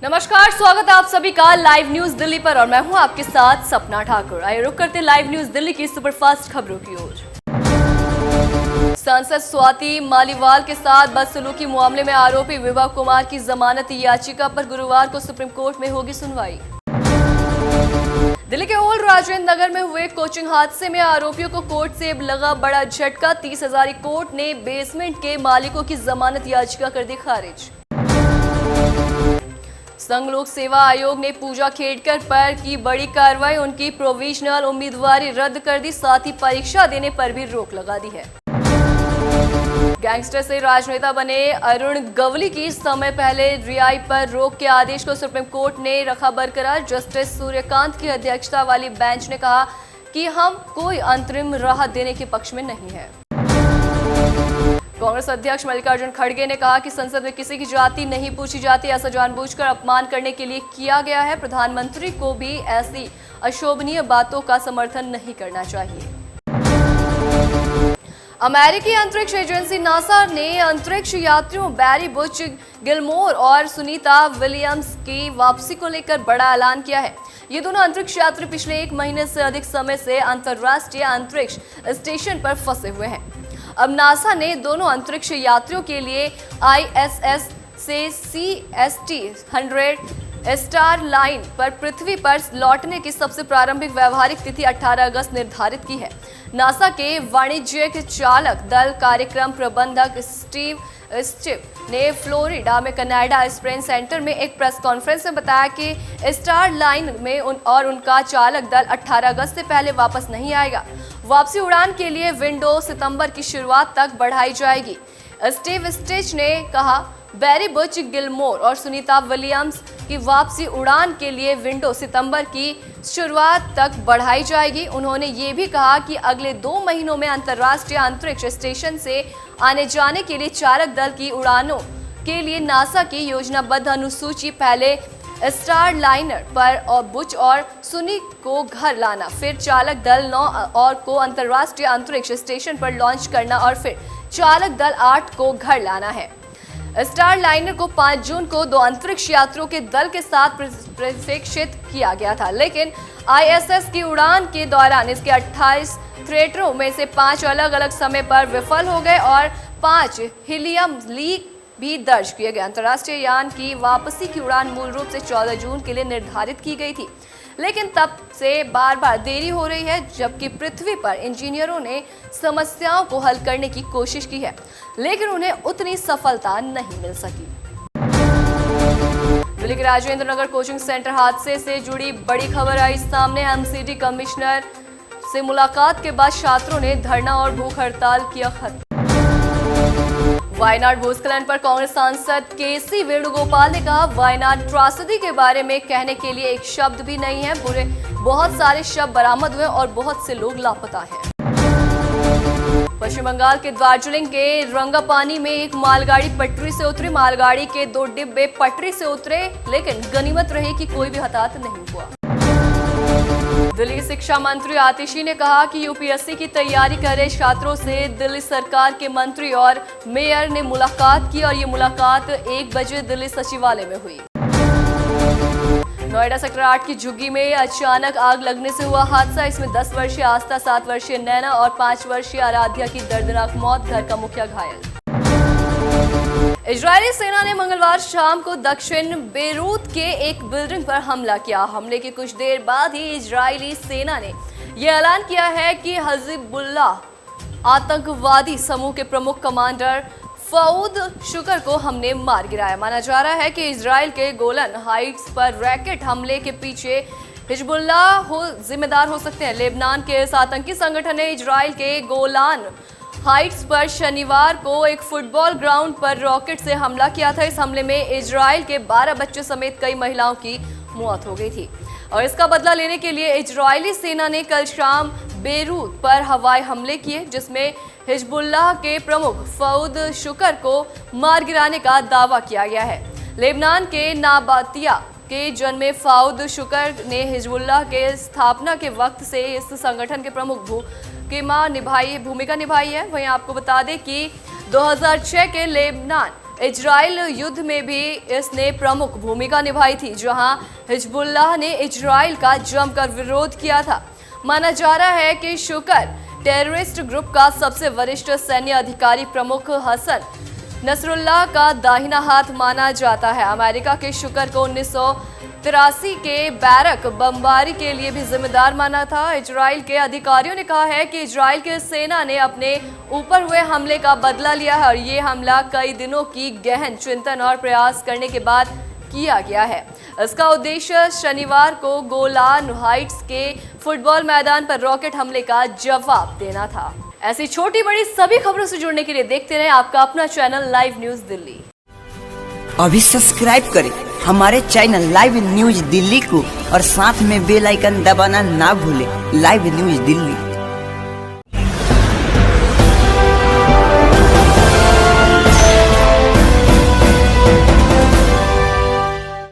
नमस्कार, स्वागत है आप सभी का लाइव न्यूज दिल्ली पर और मैं हूं आपके साथ सपना ठाकुर। आइए रुक करते लाइव न्यूज दिल्ली की सुपरफास्ट खबरों की ओर। सांसद स्वाति मालीवाल के साथ बदसलूकी मामले में आरोपी विभव कुमार की जमानत याचिका पर गुरुवार को सुप्रीम कोर्ट में होगी सुनवाई। दिल्ली के ओल्ड राजेंद्र नगर में हुए कोचिंग हादसे में आरोपियों को कोर्ट से लगा बड़ा झटका। 30,000 कोर्ट ने बेसमेंट के मालिकों की जमानत याचिका कर दी खारिज। संघ लोक सेवा आयोग ने पूजा खेड़कर पर की बड़ी कार्रवाई। उनकी प्रोविजनल उम्मीदवारी रद्द कर दी, साथ ही परीक्षा देने पर भी रोक लगा दी है। गैंगस्टर से राजनेता बने अरुण गवली की समय पहले रिहाई पर रोक के आदेश को सुप्रीम कोर्ट ने रखा बरकरार। जस्टिस सूर्यकांत की अध्यक्षता वाली बेंच ने कहा कि हम कोई अंतरिम राहत देने के पक्ष में नहीं है। कांग्रेस अध्यक्ष मल्लिकार्जुन खड़गे ने कहा कि संसद में किसी की जाति नहीं पूछी जाती, ऐसा जानबूझकर अपमान करने के लिए किया गया है। प्रधानमंत्री को भी ऐसी अशोभनीय बातों का समर्थन नहीं करना चाहिए। अमेरिकी अंतरिक्ष एजेंसी नासा ने अंतरिक्ष यात्रियों बैरी बुच गिलमोर और सुनीता विलियम्स की वापसी को लेकर बड़ा ऐलान किया है। ये दोनों अंतरिक्ष यात्री पिछले 1 महीने से अधिक समय से अंतर्राष्ट्रीय अंतरिक्ष स्टेशन पर फंसे हुए हैं। अब नासा ने दोनों अंतरिक्ष यात्रियों के लिए ISS से CST-100 स्टार लाइन पर पृथ्वी पर लौटने की सबसे प्रारंभिक व्यावहारिक तिथि 18 अगस्त निर्धारित की है। नासा के वाणिज्यिक चालक दल कार्यक्रम प्रबंधक स्टीव ने फ्लोरिडा में कनाडा स्पेस सेंटर में एक प्रेस कॉन्फ्रेंस में बताया कि स्टार लाइन में उनका चालक दल 18 अगस्त से पहले वापस नहीं आएगा। वापसी उड़ान के लिए विंडो सितंबर की शुरुआत तक बढ़ाई जाएगी। स्टीव ने कहा बैरी बुच गिलमोर और सुनीता विलियम्स की वापसी उड़ान के लिए विंडो सितंबर की शुरुआत तक बढ़ाई जाएगी। उन्होंने ये भी कहा कि अगले 2 महीनों में अंतर्राष्ट्रीय अंतरिक्ष स्टेशन से आने जाने के लिए चालक दल की उड़ानों के लिए नासा की योजनाबद्ध अनुसूची पहले स्टार लाइनर पर और बुच और सुनी को घर लाना, फिर चालक दल 9 और को अंतर्राष्ट्रीय अंतरिक्ष स्टेशन पर लॉन्च करना और फिर चालक दल 8 को घर लाना है। स्टार लाइनर को 5 जून को 2 अंतरिक्ष यात्रियों के दल के साथ प्रशिक्षित किया गया था, लेकिन ISS की उड़ान के दौरान इसके 28 थ्रेटरों में से 5 अलग अलग समय पर विफल हो गए और 5 हीलियम लीक भी दर्ज किए गए। अंतर्राष्ट्रीय यान की वापसी की उड़ान मूल रूप से 14 जून के लिए निर्धारित की गई थी, लेकिन तब से बार बार देरी हो रही है, जबकि पृथ्वी पर इंजीनियरों ने समस्याओं को हल करने की कोशिश की है, लेकिन उन्हें उतनी सफलता नहीं मिल सकी। दिल्ली के राजेंद्र नगर कोचिंग सेंटर हादसे से जुड़ी बड़ी खबर आई सामने। MCD कमिश्नर से मुलाकात के बाद छात्रों ने धरना और भूख हड़ताल किया खत्म। वायनाड भूस्खलन पर कांग्रेस सांसद KC वेणुगोपाल ने कहा वायनाड त्रासदी के बारे में कहने के लिए एक शब्द भी नहीं है। बहुत सारे शव बरामद हुए और बहुत से लोग लापता हैं। पश्चिम बंगाल के दार्जिलिंग के रंगापानी में एक मालगाड़ी पटरी से उतरी। मालगाड़ी के 2 डिब्बे पटरी से उतरे, लेकिन गनीमत रही कि कोई भी हताहत नहीं हुआ। दिल्ली की शिक्षा मंत्री आतिशी ने कहा कि UPSC की तैयारी कर रहे छात्रों से दिल्ली सरकार के मंत्री और मेयर ने मुलाकात की और ये मुलाकात 1 बजे दिल्ली सचिवालय में हुई। नोएडा सेक्टर 8 की झुग्गी में अचानक आग लगने से हुआ हादसा। इसमें 10 वर्षीय आस्था, 7 वर्षीय नैना और 5 वर्षीय आराध्या की दर्दनाक मौत, घर का मुखिया घायल। इजरायली सेना ने मंगलवार शाम को दक्षिण बेरूत के एक बिल्डिंग पर हमला किया। हमले के कुछ देर बाद ही इजरायली सेना ने यह ऐलान किया है कि हिजबुल्लाह आतंकवादी समूह के प्रमुख कमांडर फऊद शुक्र को हमने मार गिराया। माना जा रहा है कि इजराइल के गोलन हाइट्स पर रैकेट हमले के पीछे हिजबुल्लाह जिम्मेदार हो सकते हैं। लेबनान के इस आतंकी संगठन ने इजराइल के गोलान हाइट्स पर शनिवार को एक फुटबॉल ग्राउंड पर रॉकेट से हमला किया था। इस हमले में इजराइल के 12 बच्चों समेत कई महिलाओं की मौत हो गई थी और इसका बदला लेने के लिए इजरायली सेना ने कल शाम बेरूत पर हवाई हमले किए, जिसमें हिजबुल्लाह के प्रमुख फऊद शुक्र को मार गिराने का दावा किया गया है। लेबनान के नाबातिया के जन्मे फऊद शुक्र ने हिजबुल्लाह के स्थापना के वक्त से इस संगठन के प्रमुख भूमिका निभाई है। वहीं आपको बता दें कि 2006 के लेबनान इजराइल युद्ध में भी इसने प्रमुख भूमिका निभाई थी, जहां हिजबुल्लाह ने इजराइल का जमकर विरोध किया था। माना जा रहा है कि शुक्र टेररिस्ट ग्रुप का सबसे वरिष्ठ सैन्य अधिकारी प्रमुख हसन नसरुल्लाह का दाहिना हाथ माना जाता है। अमेरिका के शुक्र को 1983 के बैरक बमबारी के लिए भी जिम्मेदार माना था। इजराइल के अधिकारियों ने कहा है कि इजराइल की सेना ने अपने ऊपर हुए हमले का बदला लिया है और ये हमला कई दिनों की गहन चिंतन और प्रयास करने के बाद किया गया है। इसका उद्देश्य शनिवार को गोलान हाइट्स के फुटबॉल मैदान पर रॉकेट हमले का जवाब देना था। ऐसी छोटी बड़ी सभी खबरों से जुड़ने के लिए देखते रहें आपका अपना चैनल लाइव न्यूज दिल्ली। अभी सब्सक्राइब करें हमारे चैनल लाइव न्यूज दिल्ली को और साथ में बेल आइकन दबाना ना भूलें। Live news Delhi.